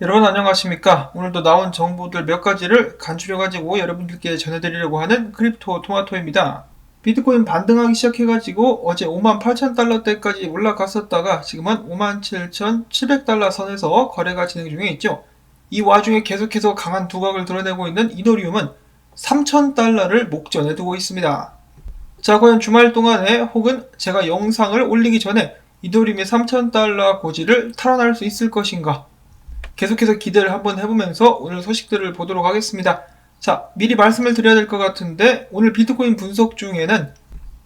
여러분 안녕하십니까? 오늘도 나온 정보들 몇 가지를 간추려가지고 여러분들께 전해드리려고 하는 크립토 토마토입니다. 비트코인 반등하기 시작해가지고 어제 58,000달러대까지 올라갔었다가 지금은 57,700달러 선에서 거래가 진행 중에 있죠. 이 와중에 계속해서 강한 두각을 드러내고 있는 이더리움은 3,000달러를 목전에 두고 있습니다. 자, 과연 주말 동안에 혹은 제가 영상을 올리기 전에 이더리움이 3,000달러 고지를 탈환할 수 있을 것인가? 계속해서 기대를 한번 해보면서 오늘 소식들을 보도록 하겠습니다. 자, 미리 말씀을 드려야 될 것 같은데 오늘 비트코인 분석 중에는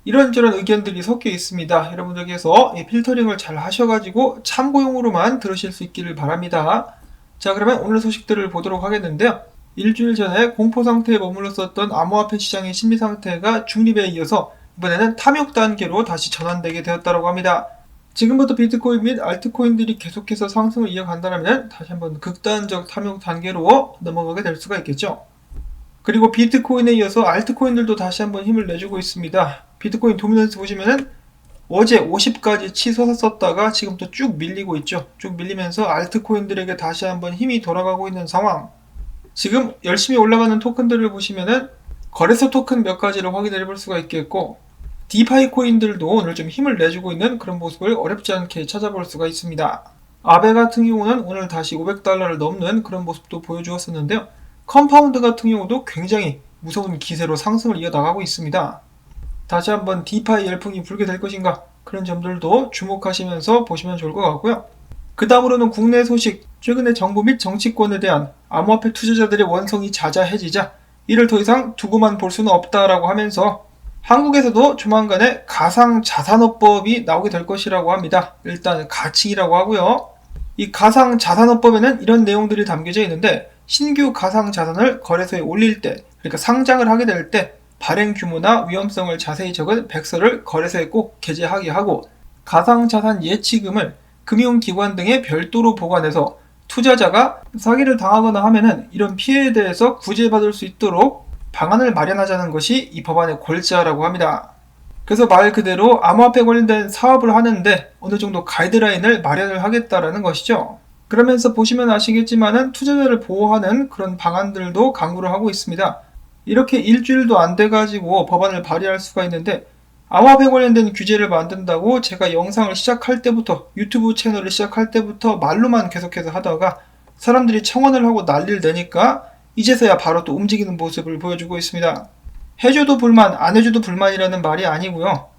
이런저런 의견들이 섞여 있습니다. 여러분들께서 이 필터링을 잘 하셔가지고 참고용으로만 들으실 수 있기를 바랍니다. 자, 그러면 오늘 소식들을 보도록 하겠는데요. 일주일 전에 공포 상태에 머물렀었던 암호화폐 시장의 심리 상태가 중립에 이어서 이번에는 탐욕 단계로 다시 전환되게 되었다고 합니다. 지금부터 비트코인 및 알트코인들이 계속해서 상승을 이어간다면 다시 한번 극단적 탐욕 단계로 넘어가게 될 수가 있겠죠. 그리고 비트코인에 이어서 알트코인들도 다시 한번 힘을 내주고 있습니다. 비트코인 도미넌스 보시면은 어제 50까지 치솟았었다가 지금부터 쭉 밀리고 있죠. 쭉 밀리면서 알트코인들에게 다시 한번 힘이 돌아가고 있는 상황. 지금 열심히 올라가는 토큰들을 보시면은 거래소 토큰 몇 가지를 확인해 볼 수가 있겠고, 디파이 코인들도 오늘 좀 힘을 내주고 있는 그런 모습을 어렵지 않게 찾아볼 수가 있습니다. 아베 같은 경우는 오늘 다시 500달러를 넘는 그런 모습도 보여주었었는데요. 컴파운드 같은 경우도 굉장히 무서운 기세로 상승을 이어나가고 있습니다. 다시 한번 디파이 열풍이 불게 될 것인가, 그런 점들도 주목하시면서 보시면 좋을 것 같고요. 그 다음으로는 국내 소식, 최근에 정부 및 정치권에 대한 암호화폐 투자자들의 원성이 자자해지자 이를 더 이상 두고만 볼 수는 없다라고 하면서 한국에서도 조만간에 가상자산업법이 나오게 될 것이라고 합니다. 일단 가칭이라고 하고요. 이 가상자산업법에는 이런 내용들이 담겨져 있는데, 신규 가상자산을 거래소에 올릴 때, 그러니까 상장을 하게 될 때 발행 규모나 위험성을 자세히 적은 백서를 거래소에 꼭 게재하게 하고, 가상자산 예치금을 금융기관 등에 별도로 보관해서 투자자가 사기를 당하거나 하면은 이런 피해에 대해서 구제받을 수 있도록 방안을 마련하자는 것이 이 법안의 골자라고 합니다. 그래서 말 그대로 암호화폐 관련된 사업을 하는데 어느 정도 가이드라인을 마련을 하겠다라는 것이죠. 그러면서 보시면 아시겠지만은 투자자를 보호하는 그런 방안들도 강구를 하고 있습니다. 이렇게 일주일도 안 돼가지고 법안을 발의할 수가 있는데, 암호화폐 관련된 규제를 만든다고 제가 영상을 시작할 때부터, 유튜브 채널을 시작할 때부터 말로만 계속해서 하다가 사람들이 청원을 하고 난리를 내니까 이제서야 바로 또 움직이는 모습을 보여주고 있습니다. 해줘도 불만, 안 해줘도 불만이라는 말이 아니고요.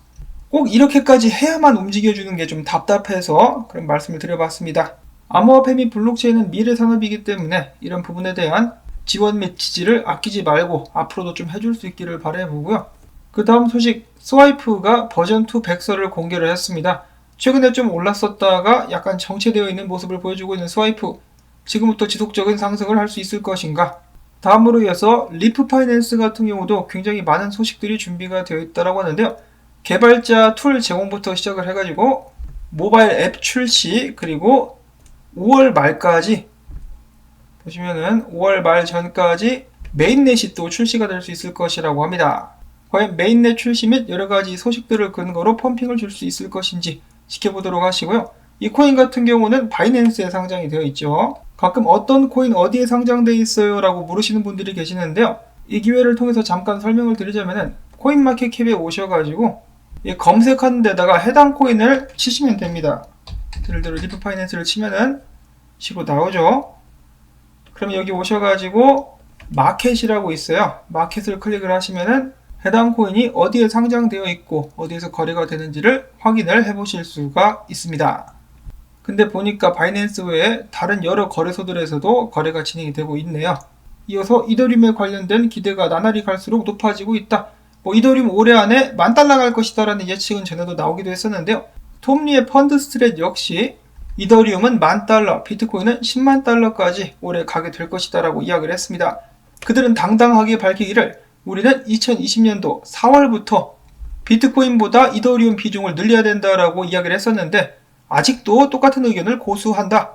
꼭 이렇게까지 해야만 움직여주는 게 좀 답답해서 그런 말씀을 드려봤습니다. 암호화폐 및 블록체인은 미래 산업이기 때문에 이런 부분에 대한 지원 및 지지를 아끼지 말고 앞으로도 좀 해줄 수 있기를 바라보고요. 그 다음 소식, 스와이프가 버전2 백서를 공개를 했습니다. 최근에 좀 올랐었다가 약간 정체되어 있는 모습을 보여주고 있는 스와이프, 지금부터 지속적인 상승을 할 수 있을 것인가? 다음으로 이어서 리프 파이낸스 같은 경우도 굉장히 많은 소식들이 준비가 되어 있다고 하는데요. 개발자 툴 제공부터 시작을 해가지고 모바일 앱 출시, 그리고 5월 말까지 보시면은 5월 말 전까지 메인넷이 또 출시가 될 수 있을 것이라고 합니다. 과연 메인넷 출시 및 여러가지 소식들을 근거로 펌핑을 줄 수 있을 것인지 지켜보도록 하시고요. 이 코인 같은 경우는 바이낸스에 상장이 되어 있죠. 가끔 어떤 코인 어디에 상장되어 있어요? 라고 물으시는 분들이 계시는데요. 이 기회를 통해서 잠깐 설명을 드리자면은 코인마켓캡에 오셔가지고 검색하는 데다가 해당 코인을 치시면 됩니다. 예를 들어 리프 파이낸스를 치면은 치고 나오죠. 그럼 여기 오셔가지고 마켓이라고 있어요. 마켓을 클릭을 하시면은 해당 코인이 어디에 상장되어 있고 어디에서 거래가 되는지를 확인을 해보실 수가 있습니다. 근데 보니까 바이낸스 외에 다른 여러 거래소들에서도 거래가 진행이 되고 있네요. 이어서 이더리움에 관련된 기대가 나날이 갈수록 높아지고 있다. 이더리움 올해 안에 10,000달러 갈 것이다 라는 예측은 전에도 나오기도 했었는데요. 톰리의 펀드 스트랩 역시 이더리움은 10,000달러, 비트코인은 100,000달러까지 올해 가게 될 것이다 라고 이야기를 했습니다. 그들은 당당하게 밝히기를 우리는 2020년도 4월부터 비트코인보다 이더리움 비중을 늘려야 된다라고 이야기를 했었는데 아직도 똑같은 의견을 고수한다.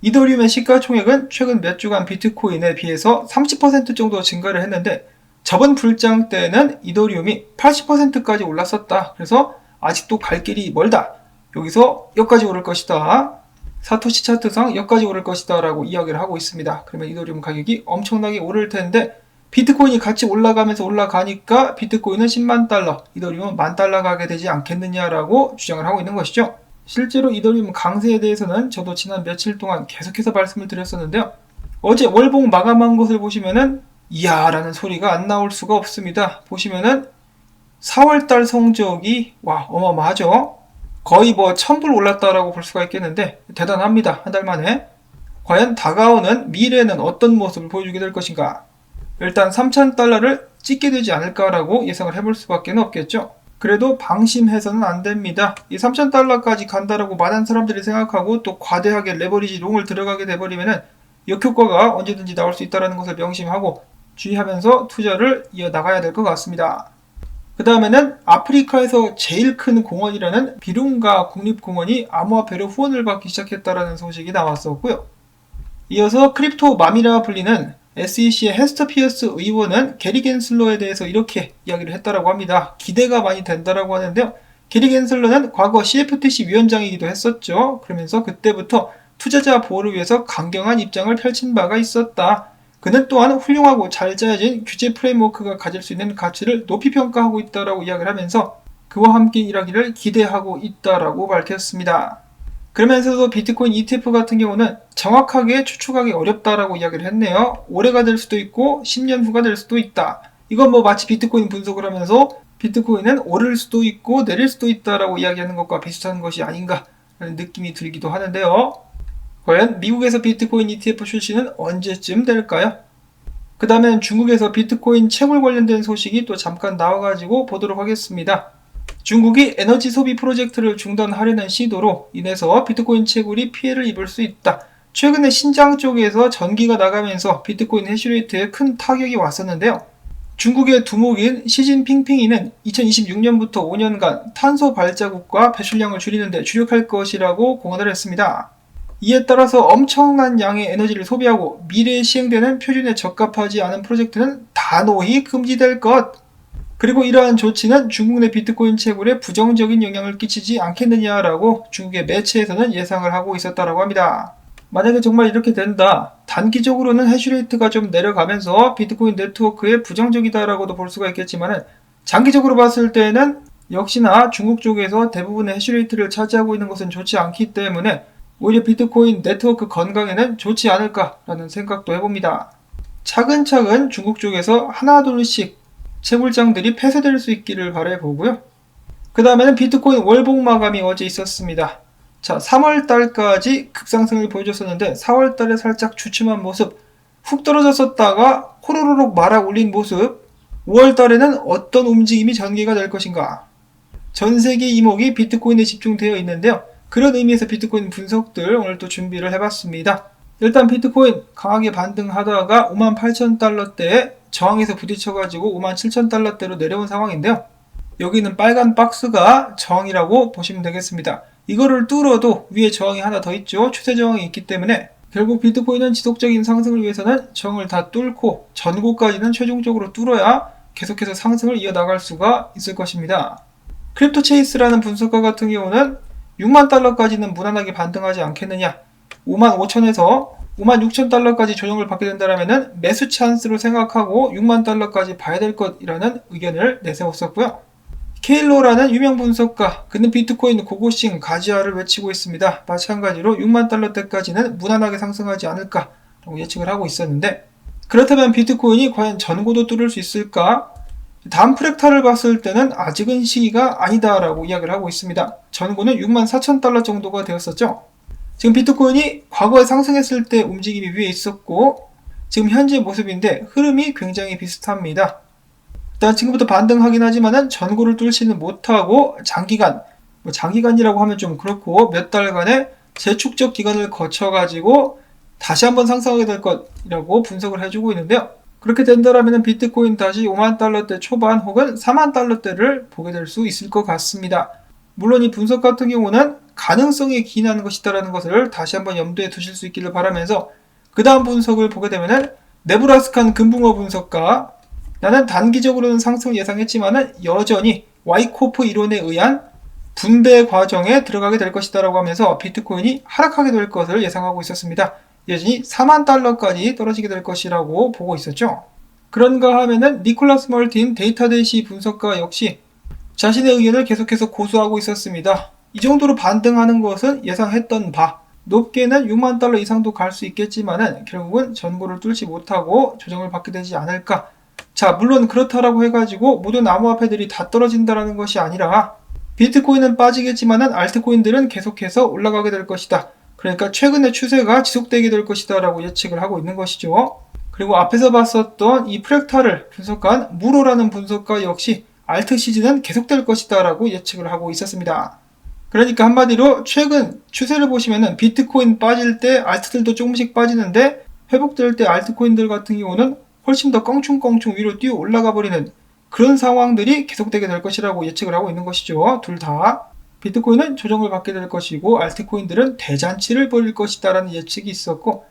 이더리움의 시가총액은 최근 몇 주간 비트코인에 비해서 30% 정도 증가를 했는데 저번 불장 때는 이더리움이 80%까지 올랐었다. 그래서 아직도 갈 길이 멀다. 여기서 여기까지 오를 것이다. 사토시 차트상 여기까지 오를 것이다 라고 이야기를 하고 있습니다. 그러면 이더리움 가격이 엄청나게 오를 텐데 비트코인이 같이 올라가면서 올라가니까 비트코인은 10만 달러, 이더리움은 10,000달러 가게 되지 않겠느냐라고 주장을 하고 있는 것이죠. 실제로 이더리움 강세에 대해서는 저도 지난 며칠 동안 계속해서 말씀을 드렸었는데요. 어제 월봉 마감한 것을 보시면은 이야 라는 소리가 안 나올 수가 없습니다. 보시면은 4월달 성적이 어마어마하죠. 거의 1000불 올랐다라고 볼 수가 있겠는데 대단합니다. 한 달 만에. 과연 다가오는 미래에는 어떤 모습을 보여주게 될 것인가? 일단 3,000달러를 찍게 되지 않을까라고 예상을 해볼 수밖에 없겠죠. 그래도 방심해서는 안 됩니다. 이 3,000달러까지 간다라고 많은 사람들이 생각하고 또 과대하게 레버리지 롱을 들어가게 돼버리면은 역효과가 언제든지 나올 수 있다는 것을 명심하고 주의하면서 투자를 이어나가야 될 것 같습니다. 그 다음에는 아프리카에서 제일 큰 공원이라는 비룬가 국립공원이 암호화폐로 후원을 받기 시작했다는 소식이 나왔었고요. 이어서 크립토 맘이라 불리는 SEC의 헤스터 피어스 의원은 게리 겐슬러에 대해서 이렇게 이야기를 했다라고 합니다. 기대가 많이 된다라고 하는데요. 게리 겐슬러는 과거 CFTC 위원장이기도 했었죠. 그러면서 그때부터 투자자 보호를 위해서 강경한 입장을 펼친 바가 있었다. 그는 또한 훌륭하고 잘 짜여진 규제 프레임워크가 가질 수 있는 가치를 높이 평가하고 있다라고 이야기를 하면서 그와 함께 일하기를 기대하고 있다라고 밝혔습니다. 그러면서도 비트코인 ETF 같은 경우는 정확하게 추측하기 어렵다라고 이야기를 했네요. 올해가 될 수도 있고 10년 후가 될 수도 있다. 이건 마치 비트코인 분석을 하면서 비트코인은 오를 수도 있고 내릴 수도 있다라고 이야기하는 것과 비슷한 것이 아닌가 라는 느낌이 들기도 하는데요. 과연 미국에서 비트코인 ETF 출시는 언제쯤 될까요? 그 다음엔 중국에서 비트코인 채굴 관련된 소식이 또 잠깐 나와가지고 보도록 하겠습니다. 중국이 에너지 소비 프로젝트를 중단하려는 시도로 인해서 비트코인 채굴이 피해를 입을 수 있다. 최근에 신장 쪽에서 전기가 나가면서 비트코인 해시레이트에 큰 타격이 왔었는데요. 중국의 두목인 시진핑핑이는 2026년부터 5년간 탄소 발자국과 배출량을 줄이는 데 주력할 것이라고 공언을 했습니다. 이에 따라서 엄청난 양의 에너지를 소비하고 미래에 시행되는 표준에 적합하지 않은 프로젝트는 단호히 금지될 것. 그리고 이러한 조치는 중국 내 비트코인 채굴에 부정적인 영향을 끼치지 않겠느냐라고 중국의 매체에서는 예상을 하고 있었다라고 합니다. 만약에 정말 이렇게 된다. 단기적으로는 해시레이트가 좀 내려가면서 비트코인 네트워크에 부정적이다라고도 볼 수가 있겠지만 장기적으로 봤을 때는 역시나 중국 쪽에서 대부분의 해시레이트를 차지하고 있는 것은 좋지 않기 때문에 오히려 비트코인 네트워크 건강에는 좋지 않을까라는 생각도 해봅니다. 차근차근 중국 쪽에서 하나둘씩 채굴장들이 폐쇄될 수 있기를 바라보고요. 그 다음에는 비트코인 월봉 마감이 어제 있었습니다. 자, 3월달까지 급상승을 보여줬었는데 4월달에 살짝 주춤한 모습, 훅 떨어졌었다가 호로로록 말아 올린 모습, 5월달에는 어떤 움직임이 전개가 될 것인가. 전세계 이목이 비트코인에 집중되어 있는데요. 그런 의미에서 비트코인 분석들 오늘 또 준비를 해봤습니다. 일단 비트코인 강하게 반등하다가 58,000달러대에 저항에서 부딪혀가지고 57,000달러대로 내려온 상황인데요. 여기는 빨간 박스가 저항이라고 보시면 되겠습니다. 이거를 뚫어도 위에 저항이 하나 더 있죠. 추세 저항이 있기 때문에 결국 비트코인은 지속적인 상승을 위해서는 저항을 다 뚫고 전고까지는 최종적으로 뚫어야 계속해서 상승을 이어나갈 수가 있을 것입니다. 크립토 체이스라는 분석가 같은 경우는 6만 달러까지는 무난하게 반등하지 않겠느냐. 55,000에서 56,000달러까지 조정을 받게 된다면 매수 찬스로 생각하고 6만 달러까지 봐야 될 것이라는 의견을 내세웠었고요. 케일로라는 유명 분석가, 그는 비트코인 고고싱 가지아를 외치고 있습니다. 마찬가지로 6만 달러대까지는 무난하게 상승하지 않을까라고 예측을 하고 있었는데, 그렇다면 비트코인이 과연 전고도 뚫을 수 있을까? 다음 프랙탈을 봤을 때는 아직은 시기가 아니다라고 이야기를 하고 있습니다. 전고는 64,000달러 정도가 되었었죠. 지금 비트코인이 과거에 상승했을 때 움직임이 위에 있었고 지금 현재 모습인데 흐름이 굉장히 비슷합니다. 일단 지금부터 반등하긴 하지만은 전고를 뚫지는 못하고 장기간이라고 하면 좀 그렇고 몇 달간의 재축적 기간을 거쳐가지고 다시 한번 상승하게 될 것이라고 분석을 해주고 있는데요. 그렇게 된다면 비트코인 다시 5만 달러대 초반 혹은 4만 달러대를 보게 될 수 있을 것 같습니다. 물론 이 분석 같은 경우는 가능성에 기인하는 것이다라는 것을 다시 한번 염두에 두실 수 있기를 바라면서 그 다음 분석을 보게 되면은 네브라스칸 금붕어 분석가, 나는 단기적으로는 상승을 예상했지만은 여전히 와이코프 이론에 의한 분배 과정에 들어가게 될 것이다 라고 하면서 비트코인이 하락하게 될 것을 예상하고 있었습니다. 여전히 4만 달러까지 떨어지게 될 것이라고 보고 있었죠. 그런가 하면은 니콜라스 멀틴 데이터대시 분석가 역시 자신의 의견을 계속해서 고수하고 있었습니다. 이 정도로 반등하는 것은 예상했던 바, 높게는 6만 달러 이상도 갈 수 있겠지만은 결국은 전고를 뚫지 못하고 조정을 받게 되지 않을까. 자, 물론 그렇다라고 해가지고 모든 암호화폐들이 다 떨어진다라는 것이 아니라 비트코인은 빠지겠지만은 알트코인들은 계속해서 올라가게 될 것이다. 그러니까 최근의 추세가 지속되게 될 것이다 라고 예측을 하고 있는 것이죠. 그리고 앞에서 봤었던 이 프랙탈을 분석한 무로라는 분석가 역시 알트 시즌은 계속될 것이다 라고 예측을 하고 있었습니다. 그러니까 한마디로 최근 추세를 보시면은 비트코인 빠질 때 알트들도 조금씩 빠지는데 회복될 때 알트코인들 같은 경우는 훨씬 더 껑충껑충 위로 뛰어 올라가 버리는 그런 상황들이 계속되게 될 것이라고 예측을 하고 있는 것이죠. 둘 다. 비트코인은 조정을 받게 될 것이고 알트코인들은 대잔치를 벌일 것이다 라는 예측이 있었고,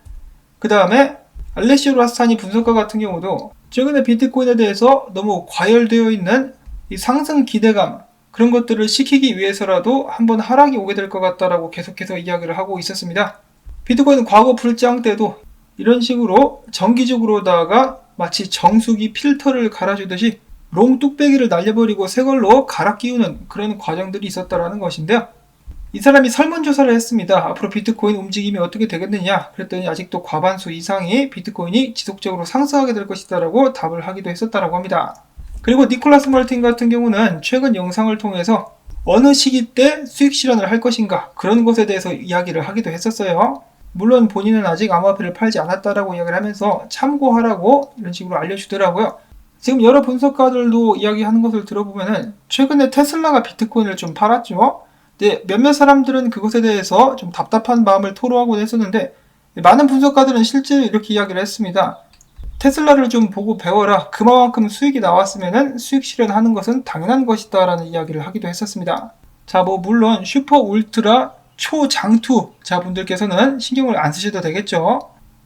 그 다음에 알레시오 라스타니 분석가 같은 경우도 최근에 비트코인에 대해서 너무 과열되어 있는 이 상승 기대감, 그런 것들을 식히기 위해서라도 한번 하락이 오게 될 것 같다라고 계속해서 이야기를 하고 있었습니다. 비트코인은 과거 불장 때도 이런 식으로 정기적으로다가 마치 정수기 필터를 갈아주듯이 롱 뚝배기를 날려버리고 새 걸로 갈아 끼우는 그런 과정들이 있었다라는 것인데요. 이 사람이 설문조사를 했습니다. 앞으로 비트코인 움직임이 어떻게 되겠느냐 그랬더니 아직도 과반수 이상이 비트코인이 지속적으로 상승하게 될 것이다 라고 답을 하기도 했었다라고 합니다. 그리고 니콜라스 멀틴 같은 경우는 최근 영상을 통해서 어느 시기 때 수익 실현을 할 것인가 그런 것에 대해서 이야기를 하기도 했었어요. 물론 본인은 아직 암호화폐를 팔지 않았다라고 이야기를 하면서 참고하라고 이런 식으로 알려주더라고요. 지금 여러 분석가들도 이야기하는 것을 들어보면은 최근에 테슬라가 비트코인을 좀 팔았죠. 근데 몇몇 사람들은 그것에 대해서 좀 답답한 마음을 토로하곤 했었는데 많은 분석가들은 실제로 이렇게 이야기를 했습니다. 테슬라를 좀 보고 배워라. 그만큼 수익이 나왔으면은 수익 실현하는 것은 당연한 것이다 라는 이야기를 하기도 했었습니다. 자, 물론 슈퍼 울트라 초장투 자분들께서는 신경을 안 쓰셔도 되겠죠.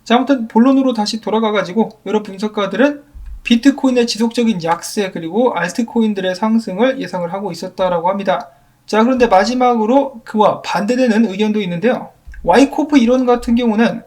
자, 아무튼 본론으로 다시 돌아가가지고 여러 분석가들은 비트코인의 지속적인 약세 그리고 알트코인들의 상승을 예상을 하고 있었다라고 합니다. 자, 그런데 마지막으로 그와 반대되는 의견도 있는데요. 와이코프 이론 같은 경우는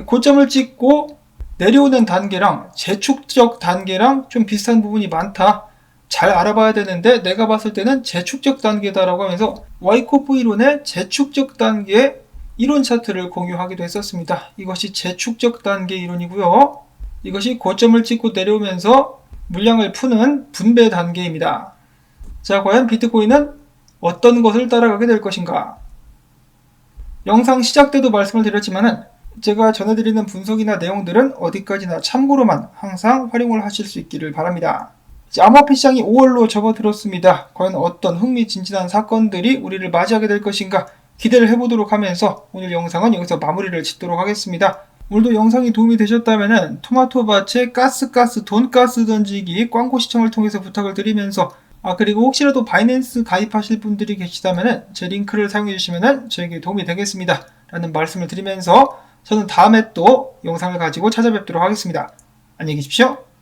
고점을 찍고 내려오는 단계랑 재축적 단계랑 좀 비슷한 부분이 많다. 잘 알아봐야 되는데 내가 봤을 때는 재축적 단계다라고 하면서 와이코프 이론의 재축적 단계의 이론 차트를 공유하기도 했었습니다. 이것이 재축적 단계 이론이고요. 이것이 고점을 찍고 내려오면서 물량을 푸는 분배 단계입니다. 자, 과연 비트코인은 어떤 것을 따라가게 될 것인가? 영상 시작 때도 말씀을 드렸지만은 제가 전해드리는 분석이나 내용들은 어디까지나 참고로만 항상 활용을 하실 수 있기를 바랍니다. 암호화폐 시장이 5월로 접어들었습니다. 과연 어떤 흥미진진한 사건들이 우리를 맞이하게 될 것인가 기대를 해보도록 하면서 오늘 영상은 여기서 마무리를 짓도록 하겠습니다. 오늘도 영상이 도움이 되셨다면 토마토밭에 가스 돈가스 던지기 광고 시청을 통해서 부탁을 드리면서 그리고 혹시라도 바이낸스 가입하실 분들이 계시다면 제 링크를 사용해 주시면 저에게 도움이 되겠습니다 라는 말씀을 드리면서 저는 다음에 또 영상을 가지고 찾아뵙도록 하겠습니다. 안녕히 계십시오.